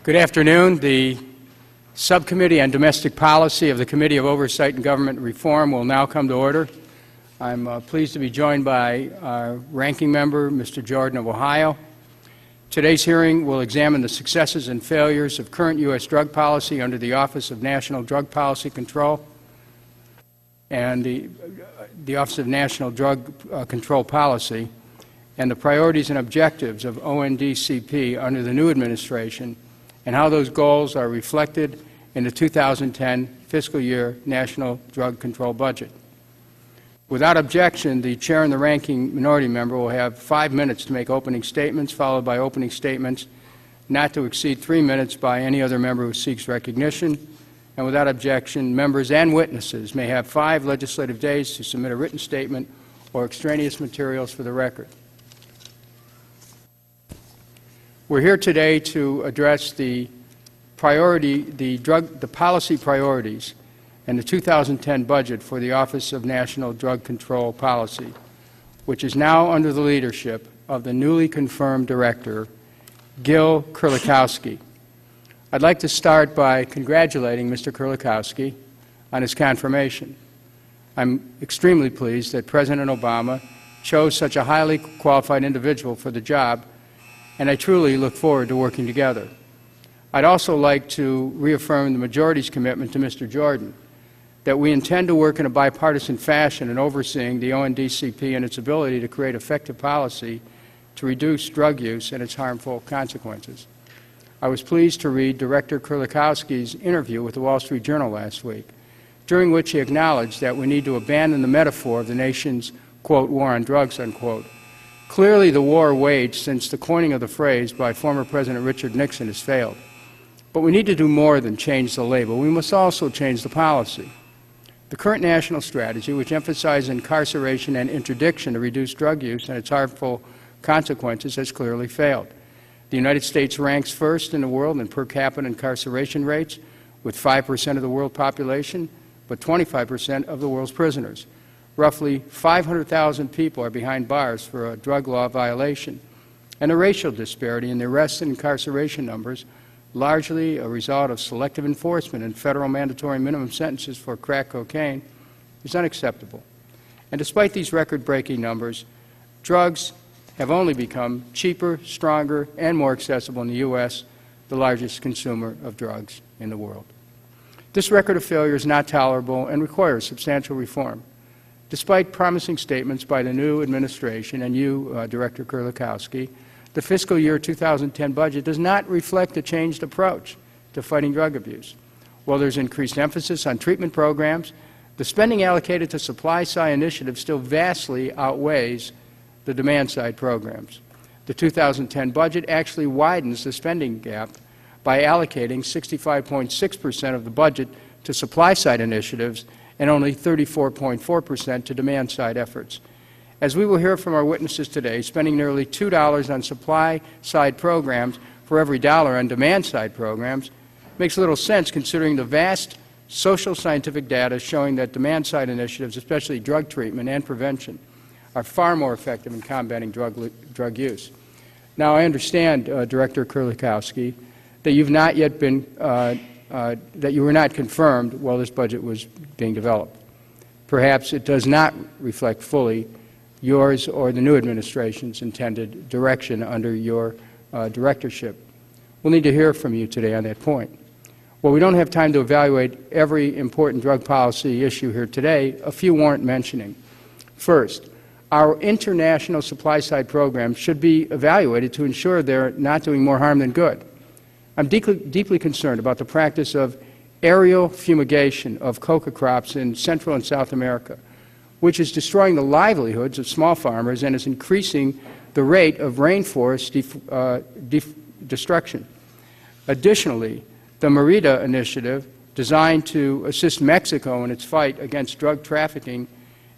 Good afternoon. The Subcommittee on Domestic Policy of the Committee of Oversight and Government Reform will now come to order. I'm pleased to be joined by our ranking member, Mr. Jordan of Ohio. Today's hearing will examine the successes and failures of current U.S. drug policy under the Office of National Drug Policy Control and the Office of National Drug Control Policy, and the priorities and objectives of ONDCP under the new administration, and how those goals are reflected in the 2010 fiscal year National Drug Control budget. Without objection, the Chair and the ranking minority member will have 5 minutes to make opening statements, followed by opening statements not to exceed 3 minutes by any other member who seeks recognition. And without objection, members and witnesses may have 5 legislative days to submit a written statement or extraneous materials for the record. We're here today to address the policy priorities and the 2010 budget for the Office of National Drug Control Policy, which is now under the leadership of the newly confirmed Director, Gil Kurlikowski. I'd like to start by congratulating Mr. Kurlikowski on his confirmation. I'm extremely pleased that President Obama chose such a highly qualified individual for the job, and I truly look forward to working together. I'd also like to reaffirm the majority's commitment to Mr. Jordan that we intend to work in a bipartisan fashion in overseeing the ONDCP and its ability to create effective policy to reduce drug use and its harmful consequences. I was pleased to read Director Kurlikowski's interview with the Wall Street Journal last week, during which he acknowledged that we need to abandon the metaphor of the nation's, quote, war on drugs, unquote. Clearly, the war waged since the coining of the phrase by former President Richard Nixon has failed. But we need to do more than change the label. We must also change the policy. The current national strategy, which emphasizes incarceration and interdiction to reduce drug use and its harmful consequences, has clearly failed. The United States ranks first in the world in per capita incarceration rates, with 5% of the world population, but 25% of the world's prisoners. Roughly 500,000 people are behind bars for a drug law violation, and the racial disparity in the arrest and incarceration numbers, largely a result of selective enforcement and federal mandatory minimum sentences for crack cocaine, is unacceptable. And despite these record-breaking numbers, drugs have only become cheaper, stronger, and more accessible in the U.S., the largest consumer of drugs in the world. This record of failure is not tolerable and requires substantial reform. Despite promising statements by the new administration and you, Director Kurlikowski, the fiscal year 2010 budget does not reflect a changed approach to fighting drug abuse. While there's increased emphasis on treatment programs, the spending allocated to supply-side initiatives still vastly outweighs the demand-side programs. The 2010 budget actually widens the spending gap by allocating 65.6% of the budget to supply-side initiatives and only 34.4% to demand-side efforts. As we will hear from our witnesses today, spending nearly $2 on supply-side programs for every dollar on demand-side programs makes little sense considering the vast social scientific data showing that demand-side initiatives, especially drug treatment and prevention, are far more effective in combating drug use. Now, I understand, Director Kurlikowski, that you've not yet been, that you were not confirmed while this budget was being developed. Perhaps it does not reflect fully yours or the new administration's intended direction under your directorship. We'll need to hear from you today on that point. While we don't have time to evaluate every important drug policy issue here today, a few warrant mentioning. First, our international supply-side programs should be evaluated to ensure they're not doing more harm than good. I'm deeply concerned about the practice of aerial fumigation of coca crops in Central and South America, which is destroying the livelihoods of small farmers and is increasing the rate of rainforest destruction. Additionally, the Merida initiative, designed to assist Mexico in its fight against drug trafficking,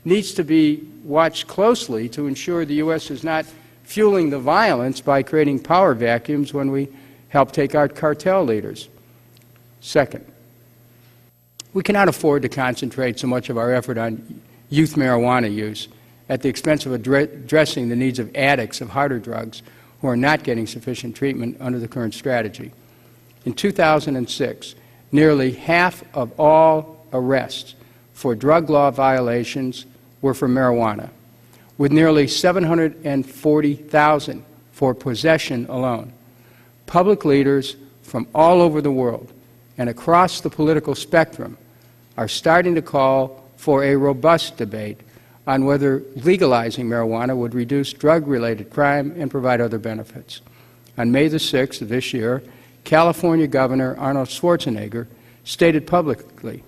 needs to be watched closely to ensure the U.S. is not fueling the violence by creating power vacuums when we help take out cartel leaders. Second, we cannot afford to concentrate so much of our effort on youth marijuana use at the expense of addressing the needs of addicts of harder drugs who are not getting sufficient treatment under the current strategy. In 2006, nearly half of all arrests for drug law violations were for marijuana, with nearly 740,000 for possession alone. Public leaders from all over the world and across the political spectrum are starting to call for a robust debate on whether legalizing marijuana would reduce drug-related crime and provide other benefits. On May the 6th of this year, California Governor Arnold Schwarzenegger stated publicly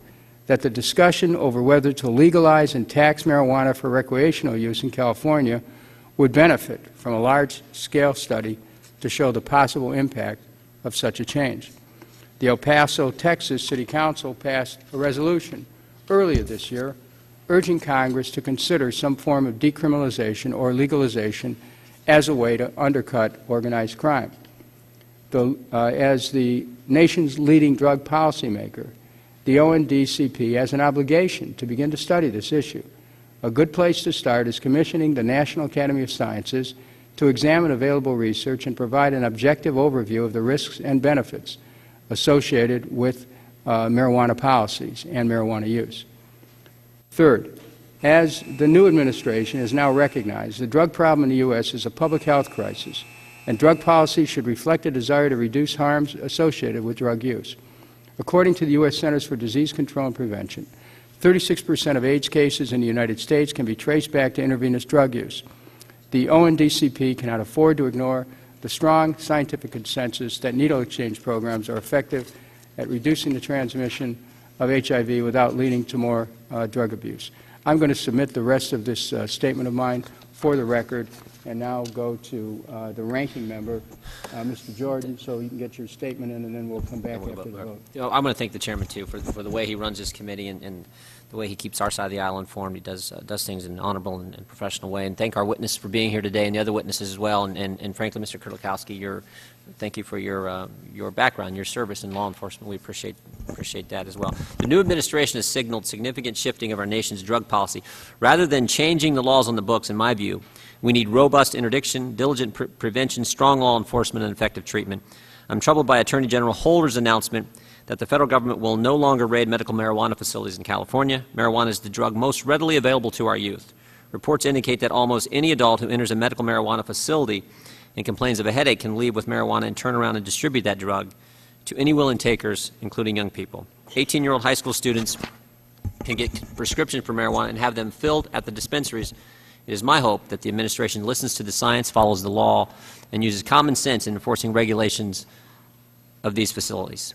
that the discussion over whether to legalize and tax marijuana for recreational use in California would benefit from a large-scale study to show the possible impact of such a change. The El Paso, Texas City Council passed a resolution earlier this year urging Congress to consider some form of decriminalization or legalization as a way to undercut organized crime. As the nation's leading drug policymaker, the ONDCP has an obligation to begin to study this issue. A good place to start is commissioning the National Academy of Sciences to examine available research and provide an objective overview of the risks and benefits associated with marijuana policies and marijuana use. Third, as the new administration has now recognized, the drug problem in the U.S. is a public health crisis, and drug policy should reflect a desire to reduce harms associated with drug use. According to the U.S. Centers for Disease Control and Prevention, 36% of AIDS cases in the United States can be traced back to intravenous drug use. The ONDCP cannot afford to ignore the strong scientific consensus that needle exchange programs are effective at reducing the transmission of HIV without leading to more drug abuse. I'm going to submit the rest of this statement of mine for the record and now go to the ranking member, Mr. Jordan, so you can get your statement in, and then we'll come back after the vote. You know, I'm going to thank the chairman, too, for the way he runs this committee and the way he keeps our side of the aisle informed. He does things in an honorable and professional way. And thank our witnesses for being here today and the other witnesses as well. And frankly, Mr. Kurlikowski, thank you for your background, your service in law enforcement. We appreciate that as well. The new administration has signaled significant shifting of our nation's drug policy. Rather than changing the laws on the books, in my view, we need robust interdiction, diligent prevention, strong law enforcement, and effective treatment. I'm troubled by Attorney General Holder's announcement that the federal government will no longer raid medical marijuana facilities in California. Marijuana is the drug most readily available to our youth. Reports indicate that almost any adult who enters a medical marijuana facility and complains of a headache can leave with marijuana and turn around and distribute that drug to any willing takers, including young people. 18-year-old high school students can get prescriptions for marijuana and have them filled at the dispensaries. It is my hope that the administration listens to the science, follows the law, and uses common sense in enforcing regulations of these facilities.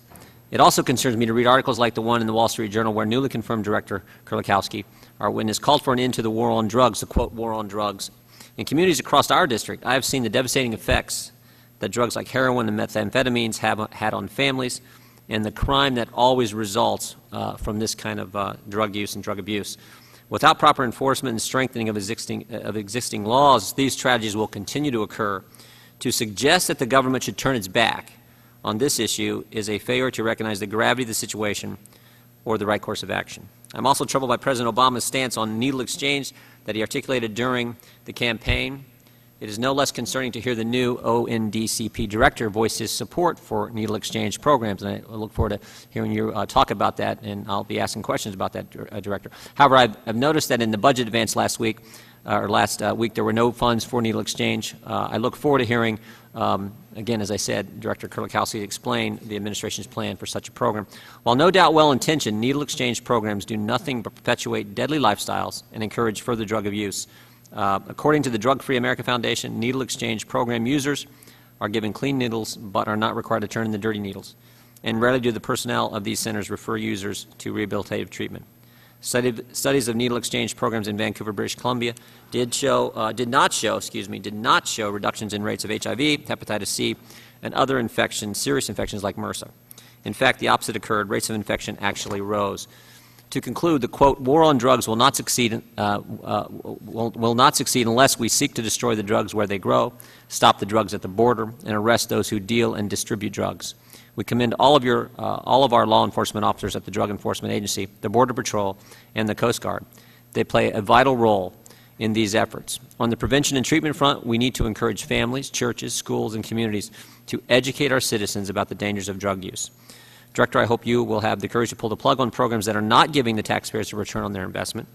It also concerns me to read articles like the one in the Wall Street Journal where newly confirmed Director Kurlikowski, our witness, called for an end to the war on drugs, the quote, war on drugs. In communities across our district, I have seen the devastating effects that drugs like heroin and methamphetamines have had on families and the crime that always results from this kind of drug use and drug abuse. Without proper enforcement and strengthening of existing laws, these tragedies will continue to occur. To suggest that the government should turn its back on this issue is a failure to recognize the gravity of the situation or the right course of action. I'm also troubled by President Obama's stance on needle exchange that he articulated during the campaign. It is no less concerning to hear the new ONDCP director voice his support for needle exchange programs, and I look forward to hearing you talk about that, and I'll be asking questions about that, Director. However, I've noticed that in the budget advance last week, there were no funds for needle exchange. I look forward to hearing, again, as I said, Director Kurlikowski explain the administration's plan for such a program. While no doubt well-intentioned, needle exchange programs do nothing but perpetuate deadly lifestyles and encourage further drug abuse. According to the Drug Free America Foundation, needle exchange program users are given clean needles but are not required to turn in the dirty needles. And rarely do the personnel of these centers refer users to rehabilitative treatment. Studies of needle exchange programs in Vancouver, British Columbia did not show reductions in rates of HIV, hepatitis C, and other infections, serious infections like MRSA. In fact, the opposite occurred. Rates of infection actually rose. To conclude, the quote, war on drugs will not succeed unless we seek to destroy the drugs where they grow, stop the drugs at the border, and arrest those who deal and distribute drugs. We commend all of our law enforcement officers at the Drug Enforcement Agency, the Border Patrol, and the Coast Guard. They play a vital role in these efforts. On the prevention and treatment front, we need to encourage families, churches, schools, and communities to educate our citizens about the dangers of drug use. Director, I hope you will have the courage to pull the plug on programs that are not giving the taxpayers a return on their investment.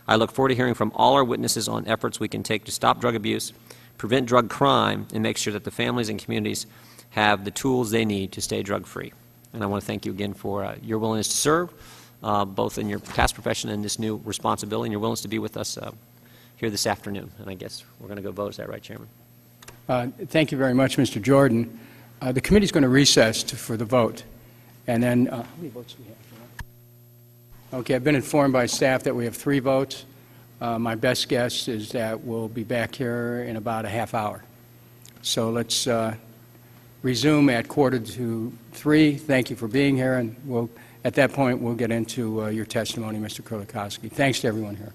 I look forward to hearing from all our witnesses on efforts we can take to stop drug abuse, prevent drug crime, and make sure that the families and communities have the tools they need to stay drug-free. And I want to thank you again for your willingness to serve, both in your past profession and this new responsibility, and your willingness to be with us here this afternoon. And I guess we're going to go vote. Is that right, Chairman? Thank you very much, Mr. Jordan. The committee is going to recess for the vote. And then, how many votes do we have? Okay, I've been informed by staff that we have 3 votes. My best guess is that we'll be back here in about a half hour. So let's resume at 2:45. Thank you for being here, and at that point we'll get into your testimony, Mr. Kurlikowski. Thanks to everyone here.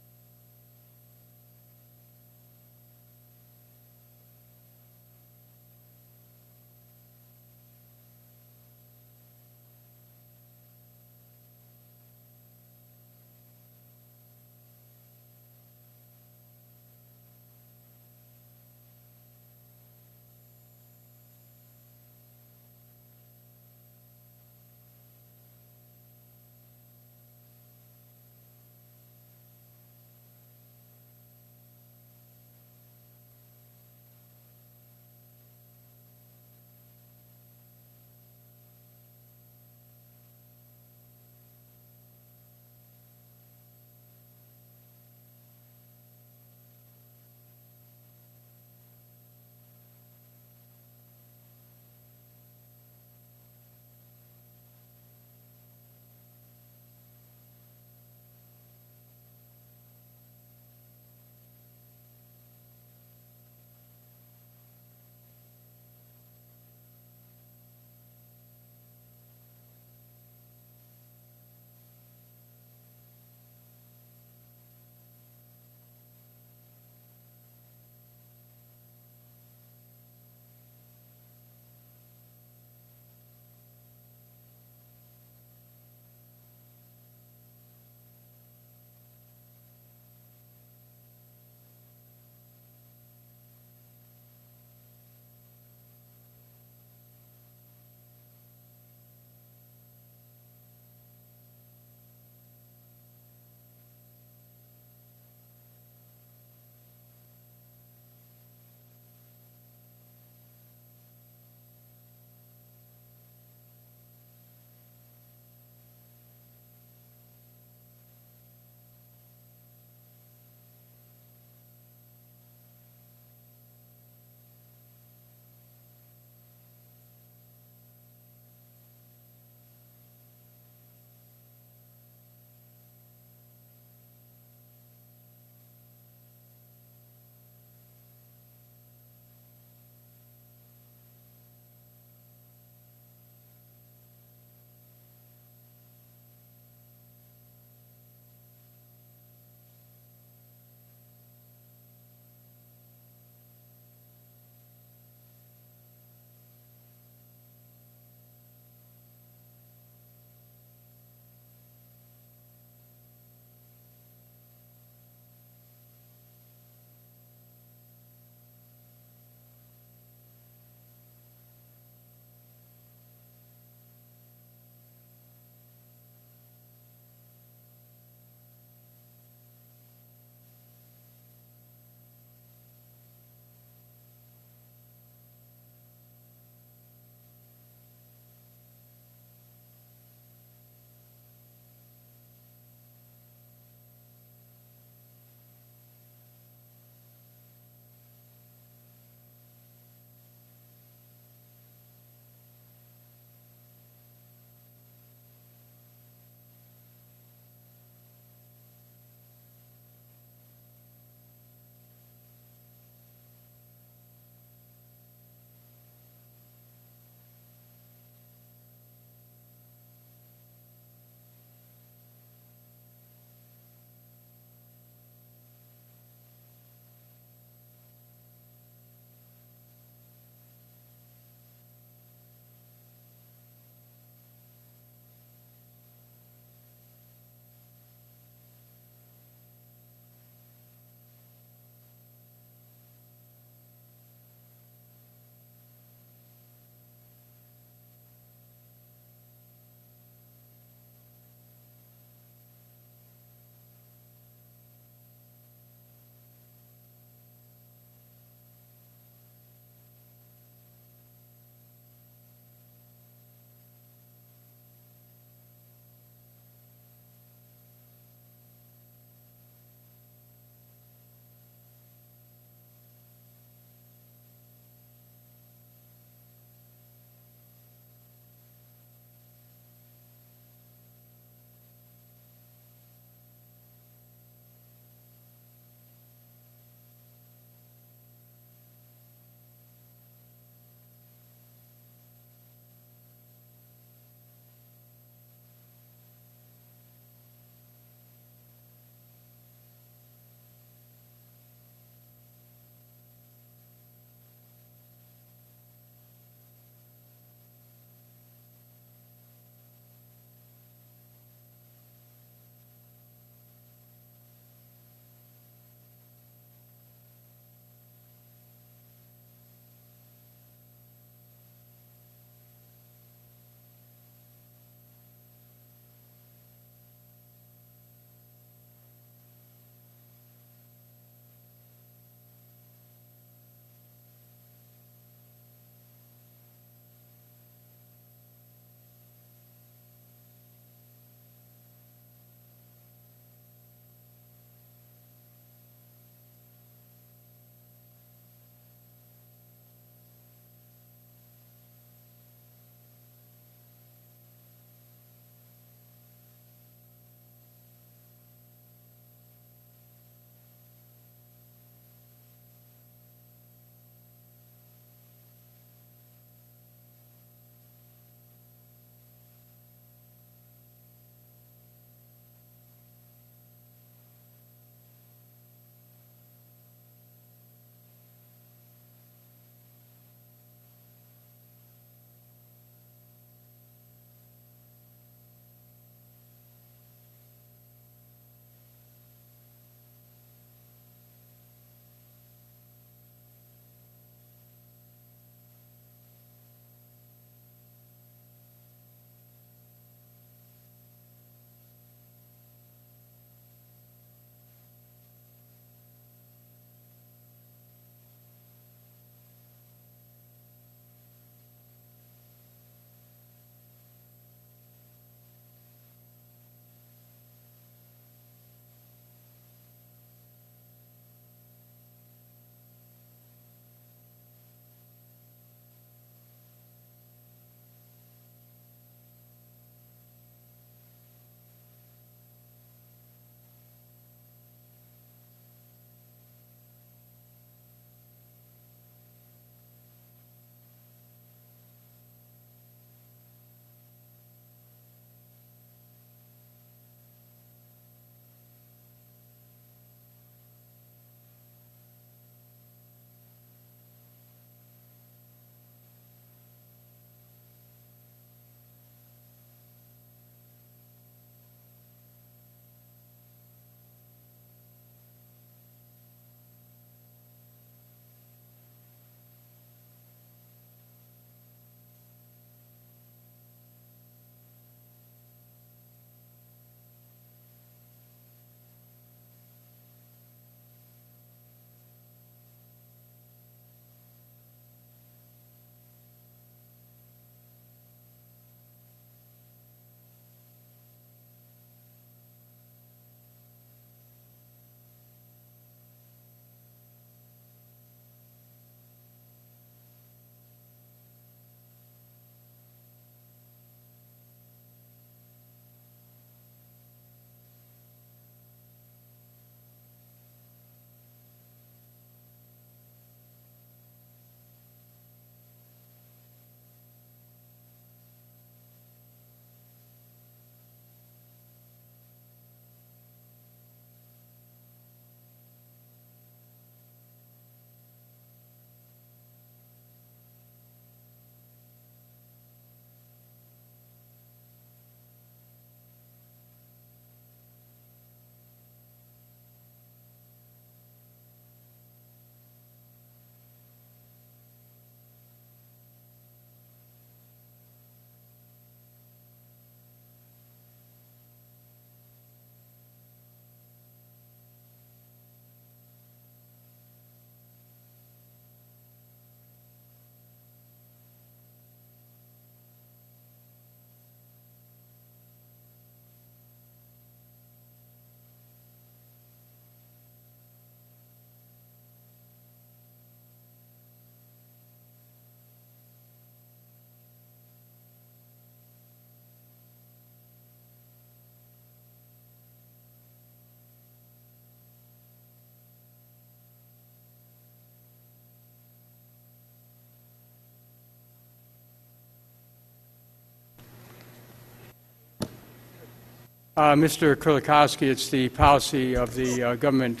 Mr. Kurlikowski, it's the policy of the Government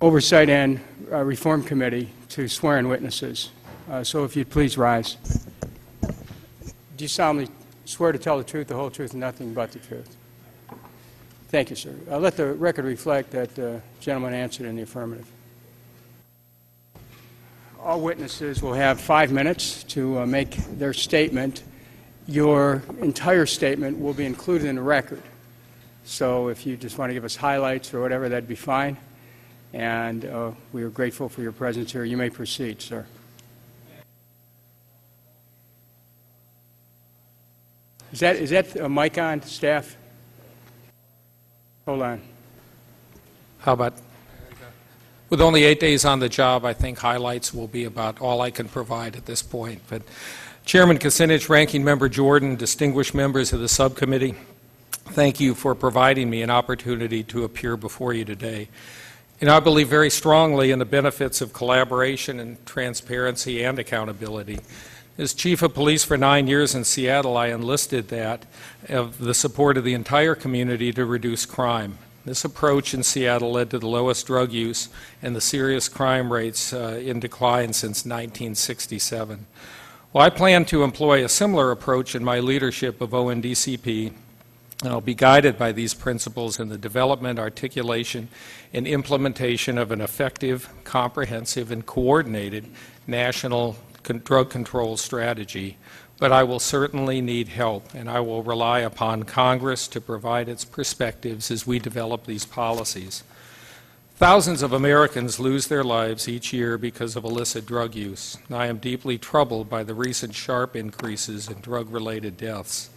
Oversight and Reform Committee to swear in witnesses. So if you'd please rise. Do you solemnly swear to tell the truth, the whole truth, and nothing but the truth? Thank you, sir. Let the record reflect that the gentleman answered in the affirmative. All witnesses will have 5 minutes to make their statement. Your entire statement will be included in the record. So if you just want to give us highlights or whatever, that'd be fine. And we are grateful for your presence here. You may proceed, sir. Is that a mic on, staff? Hold on. How about, with only 8 days on the job, I think highlights will be about all I can provide at this point. But Chairman Kucinich, Ranking Member Jordan, distinguished members of the subcommittee, thank you for providing me an opportunity to appear before you today. And I believe very strongly in the benefits of collaboration and transparency and accountability. As Chief of Police for 9 years in Seattle, I enlisted that of the support of the entire community to reduce crime. This approach in Seattle led to the lowest drug use and the serious crime rates in decline since 1967. Well, I plan to employ a similar approach in my leadership of ONDCP, and I'll be guided by these principles in the development, articulation, and implementation of an effective, comprehensive, and coordinated national drug control strategy. But I will certainly need help, and I will rely upon Congress to provide its perspectives as we develop these policies. Thousands of Americans lose their lives each year because of illicit drug use. I am deeply troubled by the recent sharp increases in drug-related deaths.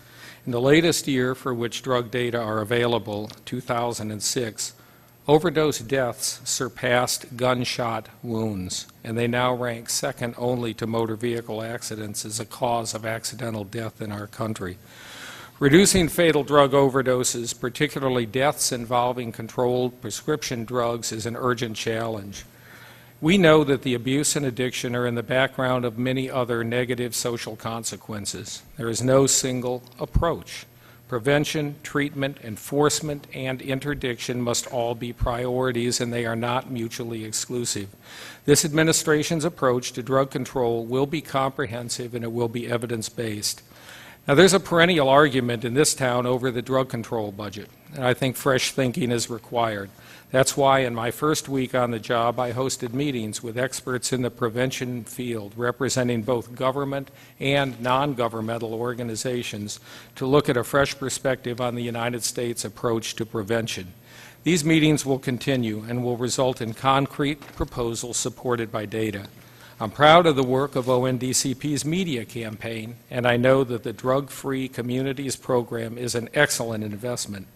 In the latest year for which drug data are available, 2006, overdose deaths surpassed gunshot wounds, and they now rank second only to motor vehicle accidents as a cause of accidental death in our country. Reducing fatal drug overdoses, particularly deaths involving controlled prescription drugs, is an urgent challenge. We know that the abuse and addiction are in the background of many other negative social consequences. There is no single approach. Prevention, treatment, enforcement, and interdiction must all be priorities, and they are not mutually exclusive. This administration's approach to drug control will be comprehensive and it will be evidence-based. Now, there's a perennial argument in this town over the drug control budget, and I think fresh thinking is required. That's why in my first week on the job, I hosted meetings with experts in the prevention field, representing both government and non-governmental organizations, to look at a fresh perspective on the United States approach to prevention. These meetings will continue and will result in concrete proposals supported by data. I'm proud of the work of ONDCP's media campaign, and I know that the Drug-Free Communities program is an excellent investment.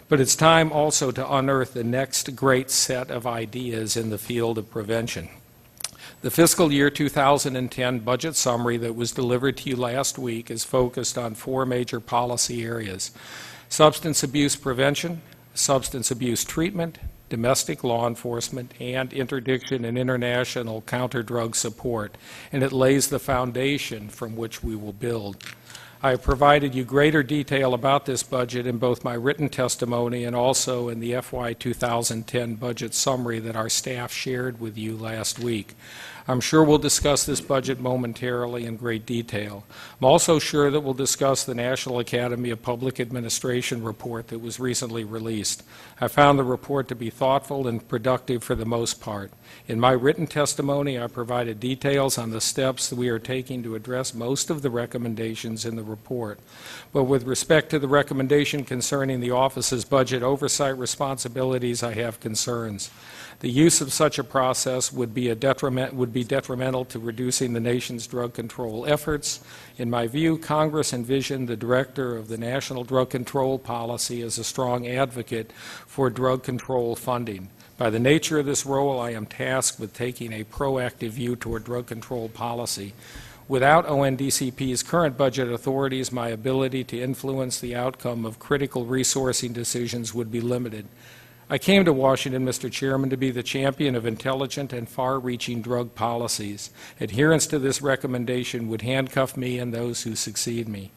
But it's time also to unearth the next great set of ideas in the field of prevention. The fiscal year 2010 budget summary that was delivered to you last week is focused on 4 major policy areas: substance abuse prevention, substance abuse treatment, domestic law enforcement, and interdiction and international counter-drug support, and it lays the foundation from which we will build. I have provided you greater detail about this budget in both my written testimony and also in the FY 2010 budget summary that our staff shared with you last week. I'm sure we'll discuss this budget momentarily in great detail. I'm also sure that we'll discuss the National Academy of Public Administration report that was recently released. I found the report to be thoughtful and productive for the most part. In my written testimony, I provided details on the steps that we are taking to address most of the recommendations in the report. But with respect to the recommendation concerning the office's budget oversight responsibilities, I have concerns. The use of such a process would be detrimental to reducing the nation's drug control efforts. In my view, Congress envisioned the director of the National Drug Control Policy as a strong advocate for drug control funding. By the nature of this role, I am tasked with taking a proactive view toward drug control policy. Without ONDCP's current budget authorities, my ability to influence the outcome of critical resourcing decisions would be limited. I came to Washington, Mr. Chairman, to be the champion of intelligent and far-reaching drug policies. Adherence to this recommendation would handcuff me and those who succeed me.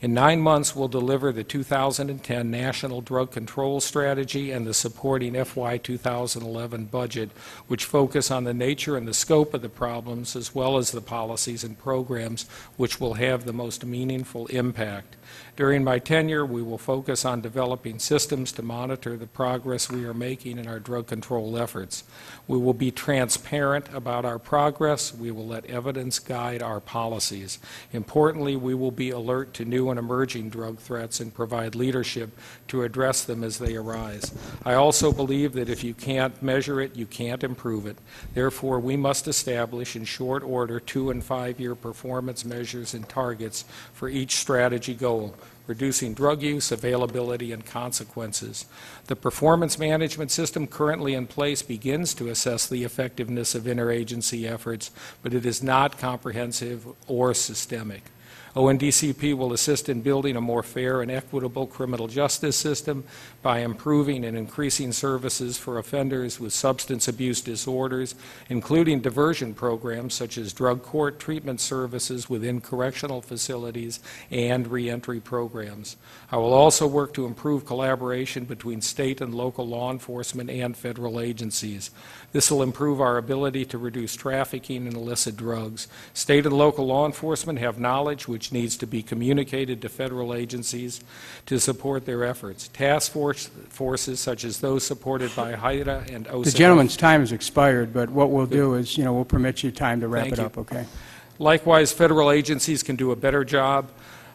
In 9 months, we'll deliver the 2010 National Drug Control Strategy and the supporting FY 2011 budget, which focus on the nature and the scope of the problems as well as the policies and programs which will have the most meaningful impact. During my tenure, we will focus on developing systems to monitor the progress we are making in our drug control efforts. We will be transparent about our progress. We will let evidence guide our policies. Importantly, we will be alert to new and emerging drug threats and provide leadership to address them as they arise. I also believe that if you can't measure it, you can't improve it. Therefore, we must establish in short order 2- and 5-year performance measures and targets for each strategy goal, reducing drug use, availability, and consequences. The performance management system currently in place begins to assess the effectiveness of interagency efforts, but it is not comprehensive or systemic. ONDCP will assist in building a more fair and equitable criminal justice system by improving and increasing services for offenders with substance abuse disorders, including diversion programs such as drug court treatment services within correctional facilities and reentry programs. I will also work to improve collaboration between state and local law enforcement and federal agencies. This will improve our ability to reduce trafficking in illicit drugs. State and local law enforcement have knowledge which needs to be communicated to federal agencies to support their efforts. Task forces such as those supported by HIDA and OSA. The gentleman's time has expired, but what we'll do is, we'll permit you time to wrap it up, okay? Likewise, federal agencies can do a better job.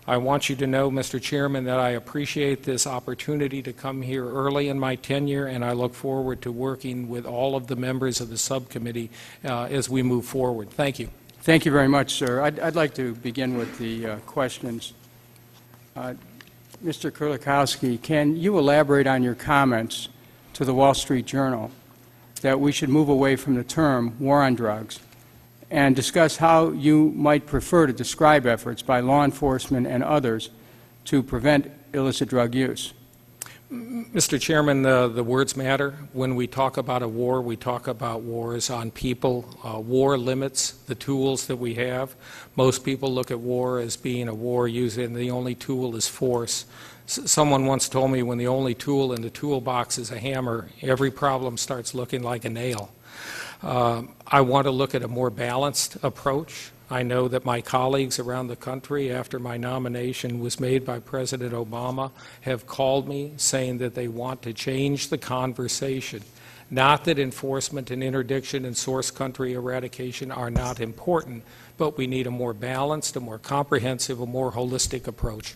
I want you to know, Mr. Chairman, that I appreciate this opportunity to come here early in my tenure, and I look forward to working with all of the members of the subcommittee as we move forward. Thank you. Thank you very much, sir. I'd like to begin with the questions. Mr. Kurlikowski, can you elaborate on your comments to the Wall Street Journal that we should move away from the term war on drugs and discuss how you might prefer to describe efforts by law enforcement and others to prevent illicit drug use? Mr. Chairman, the words matter. When we talk about a war, we talk about wars on people. War limits the tools that we have. Most people look at war as being a war using the only tool is force. Someone once told me when the only tool in the toolbox is a hammer, every problem starts looking like a nail. I want to look at a more balanced approach. I know that my colleagues around the country, after my nomination was made by President Obama, have called me saying that they want to change the conversation. Not that enforcement and interdiction and source country eradication are not important, but we need a more balanced, a more comprehensive, a more holistic approach.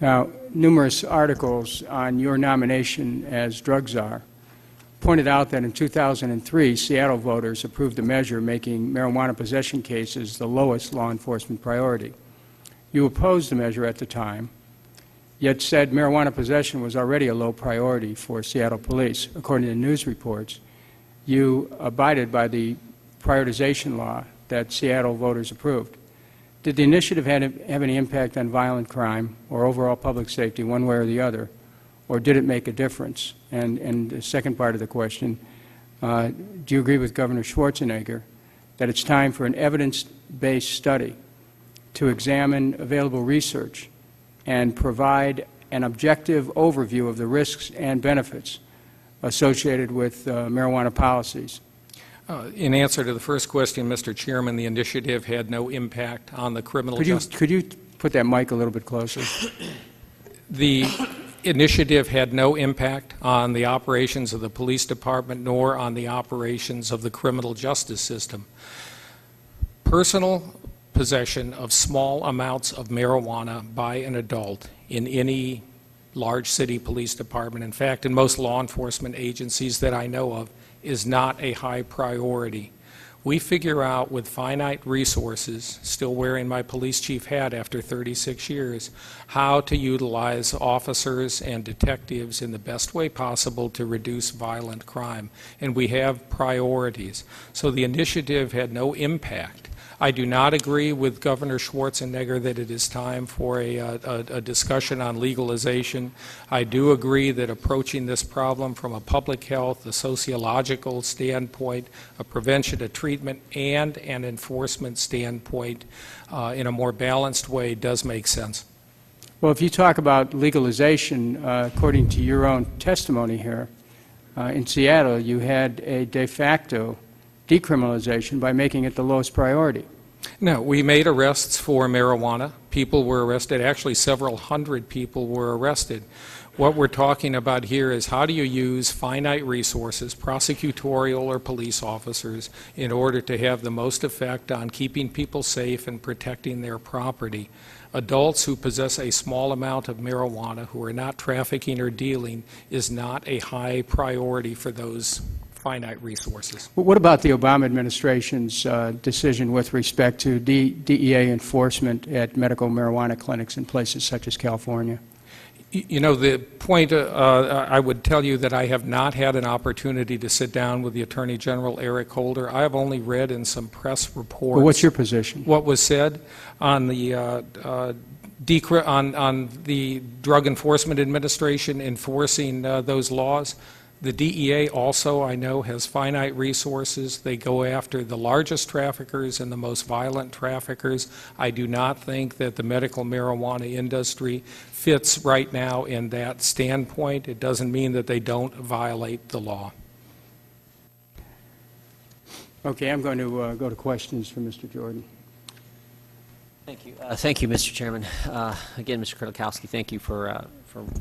Now, numerous articles on your nomination as drug czar pointed out that in 2003, Seattle voters approved a measure making marijuana possession cases the lowest law enforcement priority. You opposed the measure at the time, yet said marijuana possession was already a low priority for Seattle police. According to news reports, you abided by the prioritization law that Seattle voters approved. Did the initiative have any impact on violent crime or overall public safety, one way or the other? Or did it make a difference? And the second part of the question, do you agree with Governor Schwarzenegger that it's time for an evidence-based study to examine available research and provide an objective overview of the risks and benefits associated with marijuana policies? In answer to the first question, Mr. Chairman, the initiative had no impact on the criminal justice. Could you put that mic a little bit closer? The initiative had no impact on the operations of the police department nor on the operations of the criminal justice system. Personal possession of small amounts of marijuana by an adult in any large city police department, in fact, in most law enforcement agencies that I know of, is not a high priority. We figure out with finite resources, still wearing my police chief hat after 36 years, how to utilize officers and detectives in the best way possible to reduce violent crime. And we have priorities. So the initiative had no impact. I do not agree with Governor Schwarzenegger that it is time for a discussion on legalization. I do agree that approaching this problem from a public health, a sociological standpoint, a prevention, a treatment, and an enforcement standpoint in a more balanced way does make sense. Well, if you talk about legalization, according to your own testimony here, in Seattle, you had a de facto decriminalization by making it the lowest priority. No, we made arrests for marijuana. People were arrested. Actually, several hundred people were arrested. What we're talking about here is how do you use finite resources, prosecutorial or police officers, in order to have the most effect on keeping people safe and protecting their property. Adults who possess a small amount of marijuana, who are not trafficking or dealing, is not a high priority for those finite resources. What about the Obama administration's decision with respect to DEA enforcement at medical marijuana clinics in places such as California? You know, the point, I would tell you that I have not had an opportunity to sit down with the Attorney General, Eric Holder. I have only read in some press reports. Well, what's your position? What was said on the on the Drug Enforcement Administration enforcing those laws. The DEA also, I know, has finite resources. They go after the largest traffickers and the most violent traffickers. I do not think that the medical marijuana industry fits right now in that standpoint. It doesn't mean that they don't violate the law. Okay, I'm going to go to questions for Mr. Jordan. Thank you. Thank you, Mr. Chairman. Again, Mr. Kurlikowski, thank you for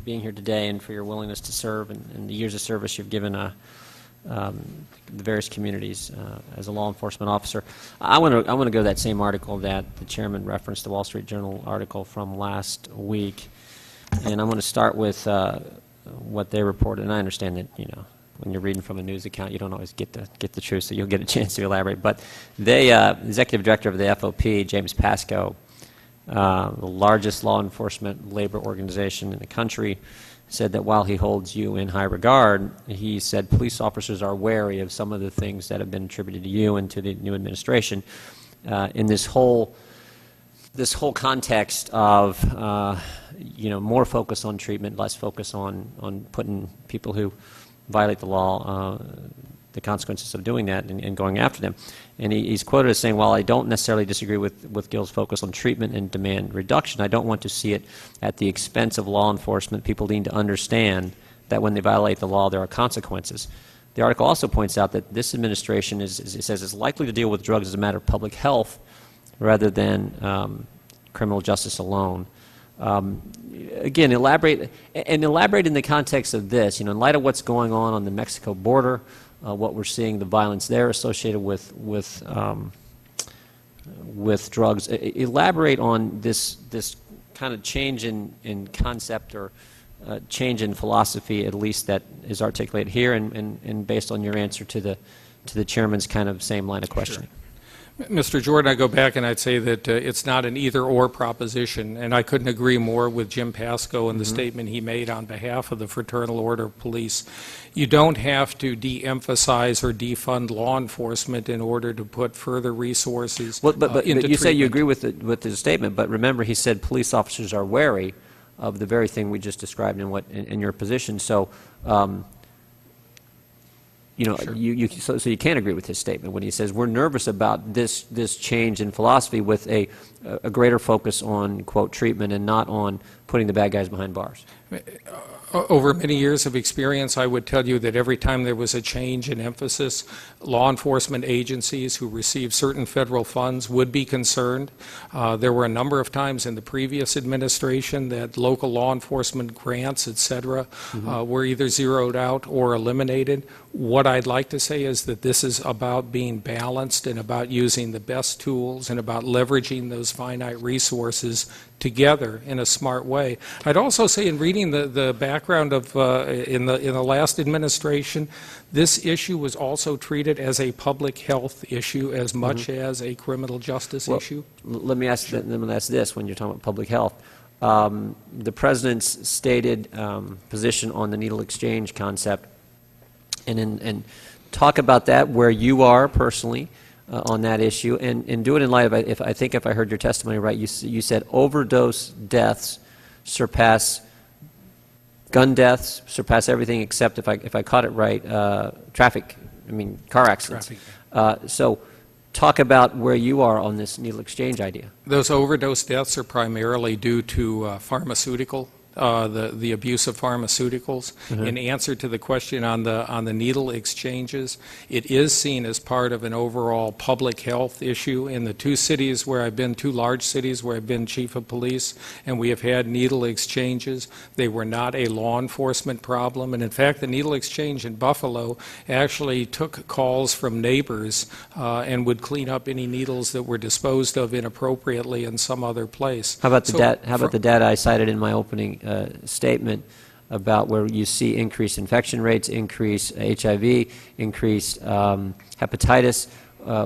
being here today and for your willingness to serve and the years of service you've given the various communities as a law enforcement officer. I want to go to that same article that the chairman referenced, the Wall Street Journal article from last week, and I'm going to start with what they reported. And I understand that, you know, when you're reading from a news account, you don't always get the truth, so you'll get a chance to elaborate. But they, executive director of the FOP, James Pascoe, the largest law enforcement labor organization in the country, said that while he holds you in high regard, he said police officers are wary of some of the things that have been attributed to you and to the new administration in this whole context of you know, more focus on treatment, less focus on putting people who violate the law, the consequences of doing that and going after them. And he's quoted as saying, while I don't necessarily disagree with Gill's focus on treatment and demand reduction, I don't want to see it at the expense of law enforcement. People need to understand that when they violate the law, there are consequences. The article also points out that this administration it says, is likely to deal with drugs as a matter of public health rather than criminal justice alone. Again, elaborate in the context of this, you know, in light of what's going on the Mexico border, what we're seeing, the violence there associated with drugs. Elaborate on this kind of change in concept or change in philosophy, at least that is articulated here, and based on your answer to the chairman's kind of same line of questioning. Sure. Mr. Jordan, I go back and I'd say that it's not an either-or proposition, and I couldn't agree more with Jim Pascoe and the statement he made on behalf of the Fraternal Order of Police. You don't have to de-emphasize or defund law enforcement in order to put further resources into treatment. You say you agree with his statement, but remember he said police officers are wary of the very thing we just described in your position. So, you know, sure. So you can't agree with his statement when he says we're nervous about this change in philosophy with a greater focus on, quote, treatment and not on putting the bad guys behind bars. Over many years of experience, I would tell you that every time there was a change in emphasis, law enforcement agencies who received certain federal funds would be concerned. There were a number of times in the previous administration that local law enforcement grants, et cetera, were either zeroed out or eliminated. What I'd like to say is that this is about being balanced and about using the best tools and about leveraging those finite resources together in a smart way. I'd also say, in reading the background of in the last administration, this issue was also treated as a public health issue as much as a criminal justice issue. Let me ask this: when you're talking about public health, the president's stated position on the needle exchange concept, and talk about that where you are personally. On that issue, and do it in light of, if I heard your testimony right, you said overdose deaths surpass gun deaths, surpass everything except, if I caught it right, car accidents. Traffic. So talk about where you are on this needle exchange idea. Those overdose deaths are primarily due to pharmaceutical, the abuse of pharmaceuticals. In answer to the question on the needle exchanges, it is seen as part of an overall public health issue in the two cities where I've been, two large cities where I've been chief of police, and we have had needle exchanges. They were not a law enforcement problem, and in fact, the needle exchange in Buffalo actually took calls from neighbors and would clean up any needles that were disposed of inappropriately in some other place. How about the data I cited in my opening statement about where you see increased infection rates, increased HIV, increased hepatitis,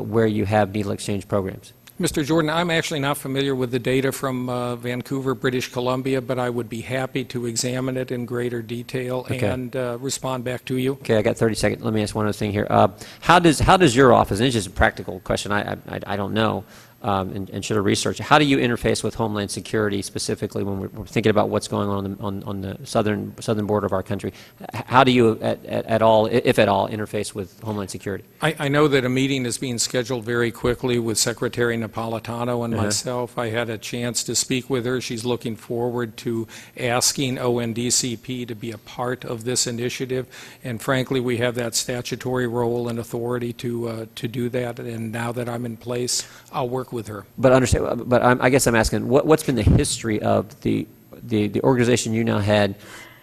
where you have needle exchange programs? Mr. Jordan, I'm actually not familiar with the data from Vancouver, British Columbia, but I would be happy to examine it in greater detail and respond back to you. Okay, I got 30 seconds. Let me ask one other thing here. How does your office, and it's just a practical question, I don't know, and should have researched it. How do you interface with Homeland Security specifically when we're thinking about what's going on the southern border of our country? How do you at all, if at all, interface with Homeland Security? I know that a meeting is being scheduled very quickly with Secretary Napolitano and myself. I had a chance to speak with her. She's looking forward to asking ONDCP to be a part of this initiative, and frankly, we have that statutory role and authority to do that, and now that I'm in place, I'll work with her. But I guess I'm asking, what's been the history of the organization you now had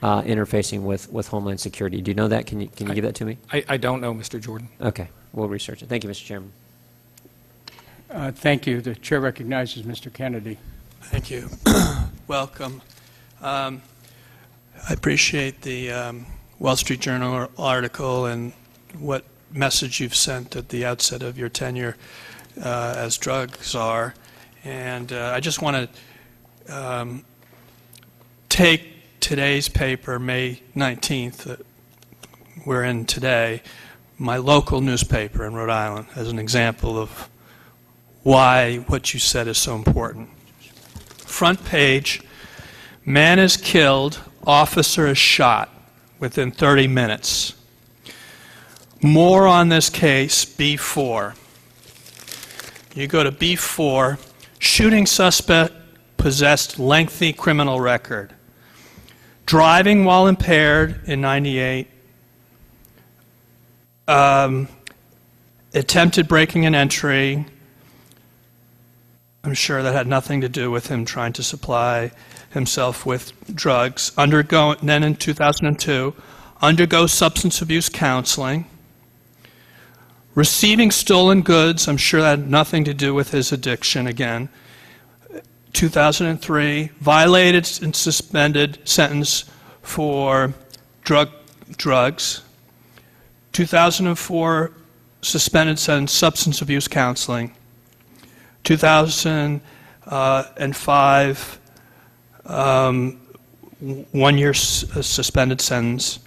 interfacing with Homeland Security? Do you know that? Can you give that to me? I don't know, Mr. Jordan. Okay, we'll research it. Thank you, Mr. Chairman. Thank you. The chair recognizes Mr. Kennedy. Thank you. Welcome. I appreciate the Wall Street Journal article and what message you've sent at the outset of your tenure as drug czar, and I just want to take today's paper, May 19th, that we're in today, my local newspaper in Rhode Island, as an example of why what you said is so important. Front page, man is killed, officer is shot within 30 minutes. More on this case, B4. You go to B4, shooting suspect possessed lengthy criminal record. Driving while impaired in 98. Attempted breaking and entry. I'm sure that had nothing to do with him trying to supply himself with drugs. Then in 2002, undergo substance abuse counseling. Receiving stolen goods, I'm sure that had nothing to do with his addiction again. 2003, violated and suspended sentence for drugs. 2004, suspended sentence, substance abuse counseling. 2005, 1 year suspended sentence,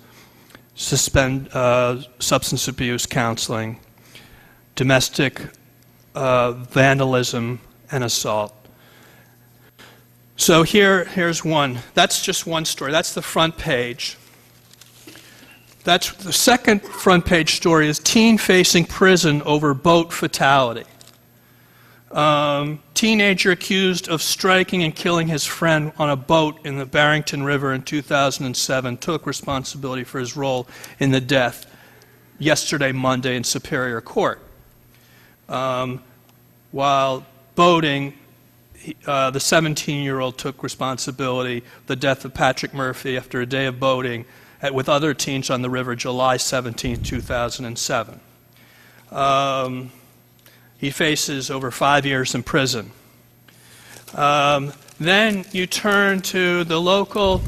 substance abuse counseling. Domestic vandalism and assault. So here's one. That's just one story. That's the front page. That's the second front page story is teen facing prison over boat fatality. Teenager accused of striking and killing his friend on a boat in the Barrington River in 2007 took responsibility for his role in the death yesterday, Monday, in Superior Court. While boating, the 17-year-old took responsibility for the death of Patrick Murphy after a day of boating with other teens on the river July 17, 2007. He faces over 5 years in prison. Then you turn to the local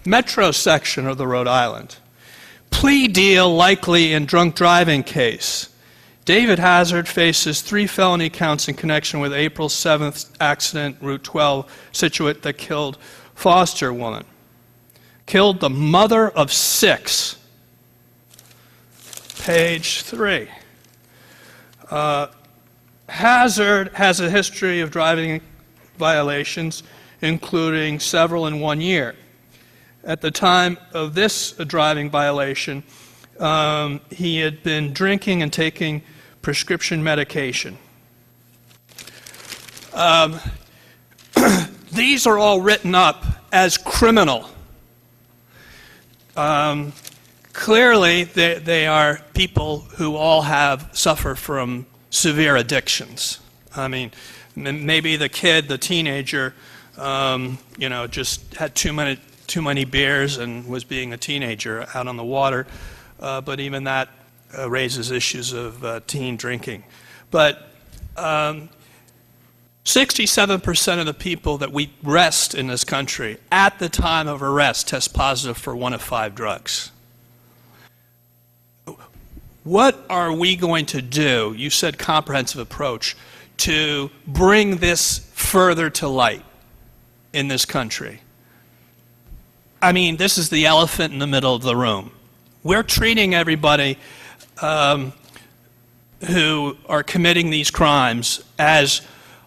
metro section of the Rhode Island. Plea deal likely in drunk driving case. David Hazard faces 3 felony counts in connection with April 7th accident, Route 12, Situate, that killed foster woman. Killed the mother of 6. Page 3. Hazard has a history of driving violations, including several in 1 year. At the time of this driving violation, he had been drinking and taking prescription medication. These are all written up as criminal. Clearly, they are people who all suffer from severe addictions. I mean, maybe the kid, the teenager, just had too many beers and was being a teenager out on the water. But even that raises issues of teen drinking. But 67% of the people that we arrest in this country at the time of arrest test positive for one of 5 drugs. What are we going to do, you said comprehensive approach, to bring this further to light in this country? I mean, this is the elephant in the middle of the room. We're treating everybody who are committing these crimes as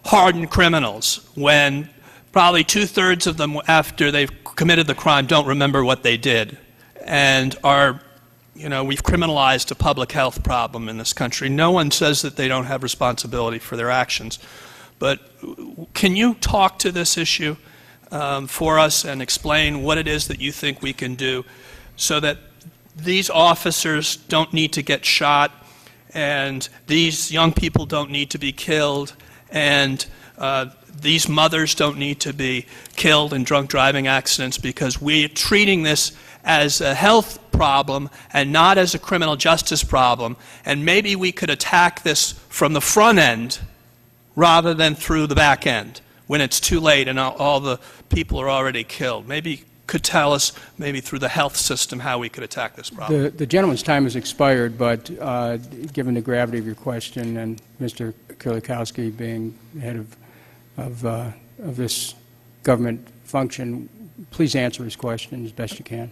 hardened criminals when probably 2/3 of them, after they've committed the crime, don't remember what they did, and we've criminalized a public health problem in this country. No one says that they don't have responsibility for their actions, but can you talk to this issue for us and explain what it is that you think we can do so that these officers don't need to get shot and these young people don't need to be killed and these mothers don't need to be killed in drunk driving accidents, because we're treating this as a health problem and not as a criminal justice problem, and maybe we could attack this from the front end rather than through the back end when it's too late and all the people are already killed. Maybe you could tell us, maybe through the health system, how we could attack this problem. The gentleman's time has expired, but given the gravity of your question and Mr. Kurlikowski being head of this government function, please answer his question as best you can.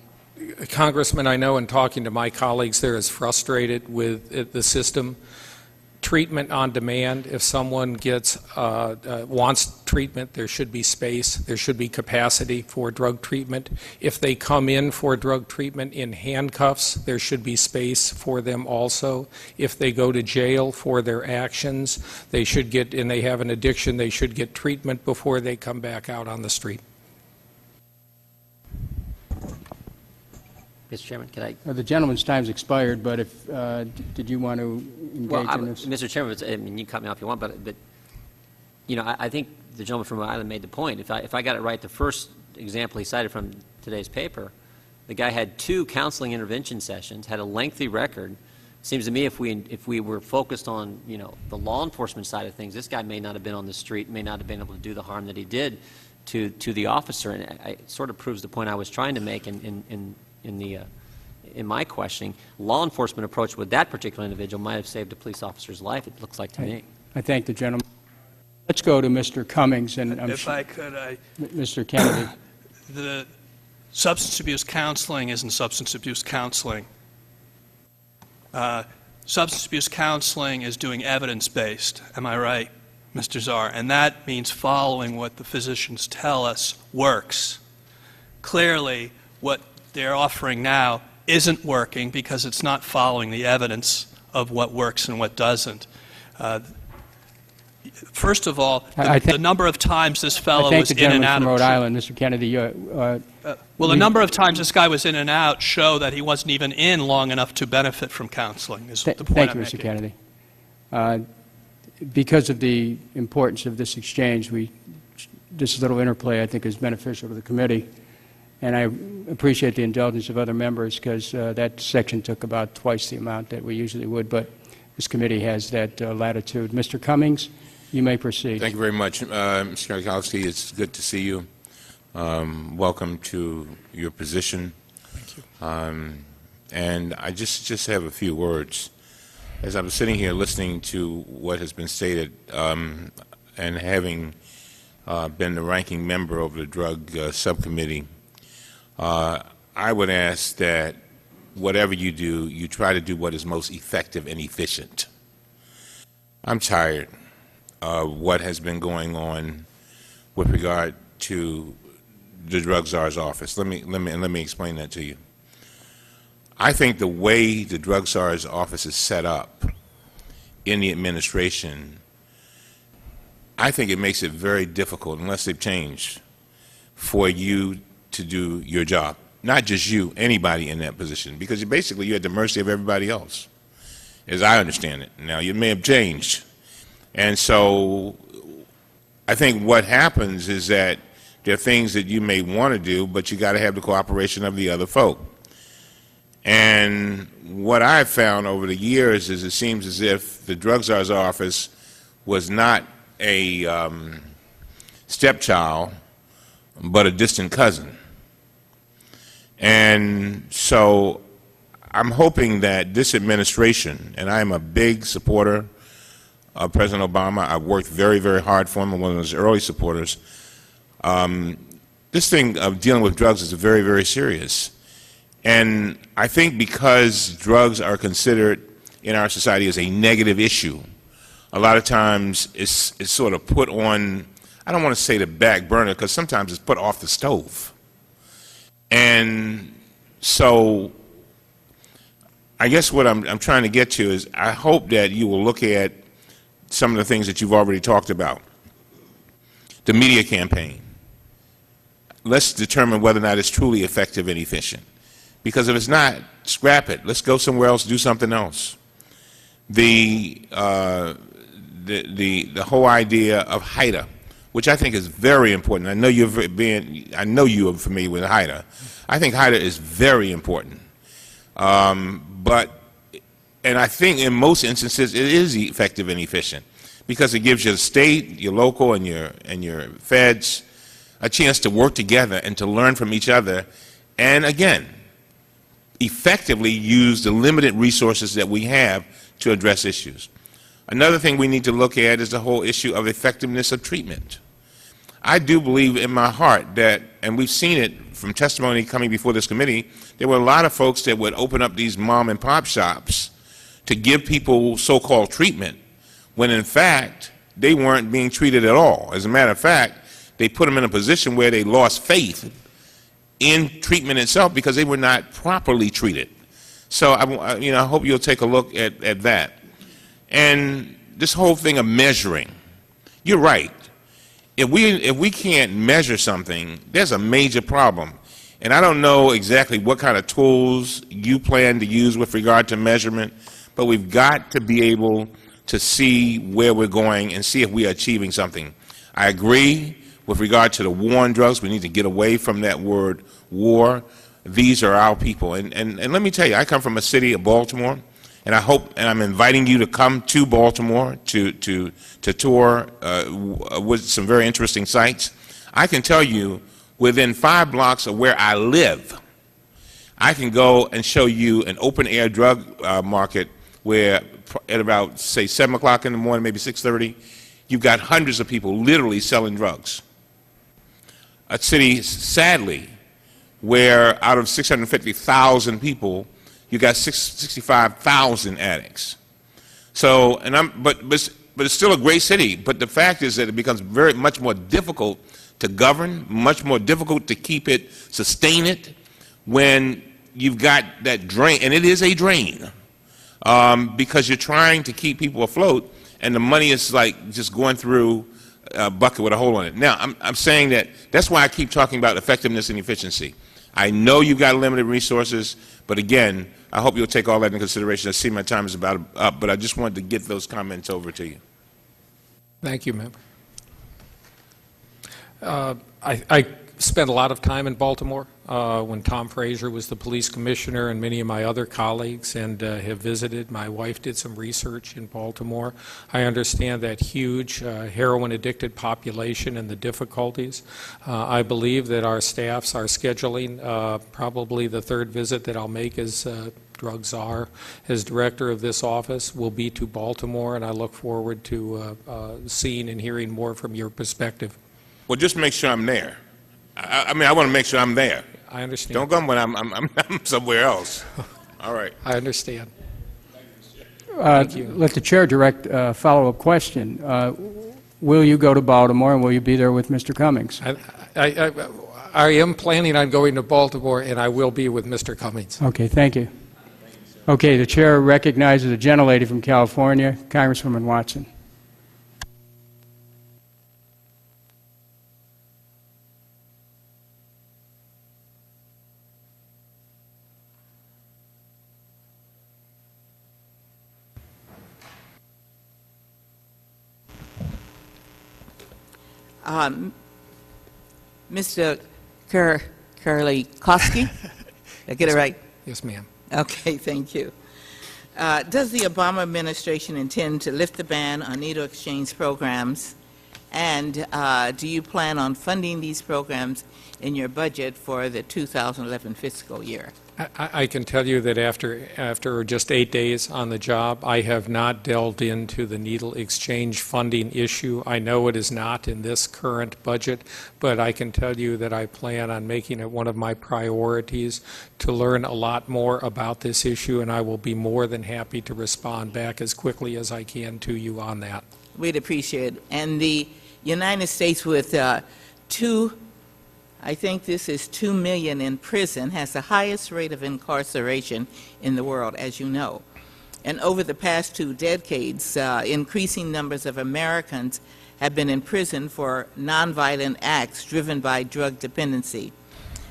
Congressman, I know in talking to my colleagues, they're as frustrated with the system. Treatment on demand. If someone wants treatment, there should be space. There should be capacity for drug treatment. If they come in for drug treatment in handcuffs, there should be space for them also. If they go to jail for their actions, they should get, and they have an addiction, they should get treatment before they come back out on the street. Mr. Chairman, can I? The gentleman's time's expired, but if did you want to engage in this? Mr. Chairman, I mean, you can cut me off if you want, but I think the gentleman from Rhode Island made the point. If I got it right, the first example he cited from today's paper, the guy had 2 counseling intervention sessions, had a lengthy record. Seems to me if we were focused on the law enforcement side of things, this guy may not have been on the street, may not have been able to do the harm that he did to the officer, and it sort of proves the point I was trying to make in my questioning. Law enforcement approach with that particular individual might have saved a police officer's life, it looks like to me. I thank the gentleman. Let's go to Mr. Cummings. And if I could, Mr. Kennedy. The substance abuse counseling isn't substance abuse counseling. Substance abuse counseling is doing evidence-based. Am I right, Mr. Czar? And that means following what the physicians tell us works. Clearly, what they're offering now isn't working because it's not following the evidence of what works and what doesn't. First of all, the number of times this fellow was in and out of Rhode Island, Mr. Kennedy. Well, the number of times this guy was in and out show that he wasn't even in long enough to benefit from counseling, is the point Thank I'm you, Mr. making. Kennedy. Because of the importance of this exchange, this little interplay, I think, is beneficial to the committee. And I appreciate the indulgence of other members because that section took about twice the amount that we usually would, but this committee has that latitude. Mr. Cummings, you may proceed. Thank you very much. Mr. Kurlikowski, it's good to see you. Welcome to your position. Thank you. And I just have a few words. As I'm sitting here listening to what has been stated and having been the ranking member of the drug subcommittee, I would ask that whatever you do, you try to do what is most effective and efficient. I'm tired of what has been going on with regard to the drug czar's office. Let me explain that to you. I think the way the drug czar's office is set up in the administration I think it makes it very difficult, unless they've changed, for you to do your job. Not just you, anybody in that position, because you're at the mercy of everybody else, as I understand it. Now, you may have changed. And so I think what happens is that there are things that you may want to do, but you got to have the cooperation of the other folk. And what I've found over the years is it seems as if the Drug Czar's office was not a stepchild, but a distant cousin. And so I'm hoping that this administration, and I am a big supporter of President Obama. I've worked very, very hard for him. I'm one of his early supporters. This thing of dealing with drugs is very, very serious. And I think because drugs are considered in our society as a negative issue, a lot of times it's sort of put on, I don't want to say the back burner, because sometimes it's put off the stove. And so I guess what I'm trying to get to is I hope that you will look at some of the things that you've already talked about. The media campaign. Let's determine whether or not it's truly effective and efficient. Because if it's not, scrap it. Let's go somewhere else, do something else. The whole idea of HIDA, which I think is very important. I know you are familiar with HIDA. I think HIDA is very important. And I think in most instances it is effective and efficient, because it gives your state, your local, and your feds a chance to work together and to learn from each other, and again, effectively use the limited resources that we have to address issues. Another thing we need to look at is the whole issue of effectiveness of treatment. I do believe in my heart that, and we've seen it from testimony coming before this committee, there were a lot of folks that would open up these mom and pop shops to give people so-called treatment, when in fact they weren't being treated at all. As a matter of fact, they put them in a position where they lost faith in treatment itself because they were not properly treated. So I hope you'll take a look at that. And this whole thing of measuring, you're right. If we can't measure something, there's a major problem. And I don't know exactly what kind of tools you plan to use with regard to measurement, but we've got to be able to see where we're going and see if we are achieving something. I agree with regard to the war on drugs. We need to get away from that word war. These are our people. And let me tell you, I come from a city of Baltimore, and I hope, and I'm inviting you to come to Baltimore to tour with some very interesting sites. I can tell you, within 5 blocks of where I live, I can go and show you an open-air drug market where at about, say, 7 o'clock in the morning, maybe 6:30, you've got hundreds of people literally selling drugs. A city, sadly, where out of 650,000 people, you got 65,000 addicts. So, but it's still a great city. But the fact is that it becomes much more difficult to govern, much more difficult to keep it, sustain it, when you've got that drain, and it is a drain, because you're trying to keep people afloat, and the money is like just going through a bucket with a hole in it. Now, I'm saying that's why I keep talking about effectiveness and efficiency. I know you've got limited resources, but again, I hope you'll take all that into consideration. I see my time is about up, but I just wanted to get those comments over to you. Thank you, Member. I spent a lot of time in Baltimore when Tom Frazier was the police commissioner, and many of my other colleagues, and have visited. My wife did some research in Baltimore. I understand that huge heroin-addicted population and the difficulties. I believe that our staffs are scheduling probably the 3rd visit that I'll make as Drug Czar, as director of this office, will be to Baltimore, and I look forward to seeing and hearing more from your perspective. Well, just make sure I'm there. I mean, I want to make sure I'm there. I understand. Don't come when I'm somewhere else. All right. I understand. Thank you. Let the chair direct a follow-up question. Will you go to Baltimore, and will you be there with Mr. Cummings? I am planning on going to Baltimore, and I will be with Mr. Cummings. Okay, thank you. Okay, the chair recognizes a gentlelady from California, Congresswoman Watson. Mr. Kurlikowski? Did I get it right? Yes, ma'am. Okay, thank you. Does the Obama administration intend to lift the ban on needle exchange programs? And do you plan on funding these programs in your budget for the 2011 fiscal year? I can tell you that after just 8 days on the job, I have not delved into the needle exchange funding issue. I know it is not in this current budget, but I can tell you that I plan on making it one of my priorities to learn a lot more about this issue, and I will be more than happy to respond back as quickly as I can to you on that. We'd appreciate it. And the United States with I think this is 2 million in prison, has the highest rate of incarceration in the world, as you know. And over the past 2 decades, increasing numbers of Americans have been in prison for nonviolent acts driven by drug dependency.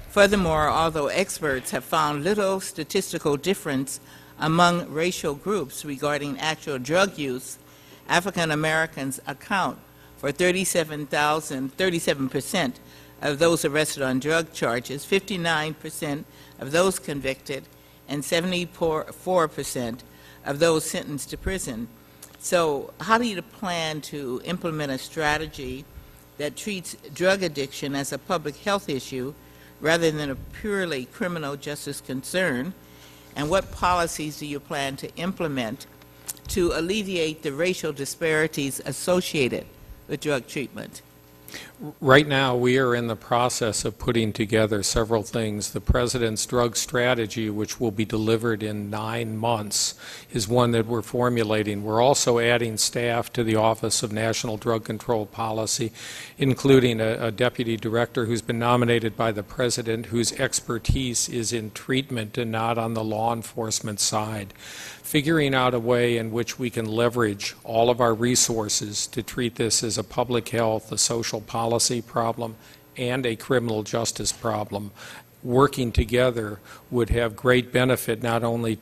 Furthermore, although experts have found little statistical difference among racial groups regarding actual drug use, African Americans account for 37% of those arrested on drug charges, 59% of those convicted, and 74% of those sentenced to prison. So how do you plan to implement a strategy that treats drug addiction as a public health issue rather than a purely criminal justice concern? And what policies do you plan to implement to alleviate the racial disparities associated with drug treatment? Right now, we are in the process of putting together several things. The President's drug strategy, which will be delivered in 9 months, is one that we're formulating. We're also adding staff to the Office of National Drug Control Policy, including a deputy director who's been nominated by the President, whose expertise is in treatment and not on the law enforcement side. Figuring out a way in which we can leverage all of our resources to treat this as a public health, a social policy problem, and a criminal justice problem, working together would have great benefit not only to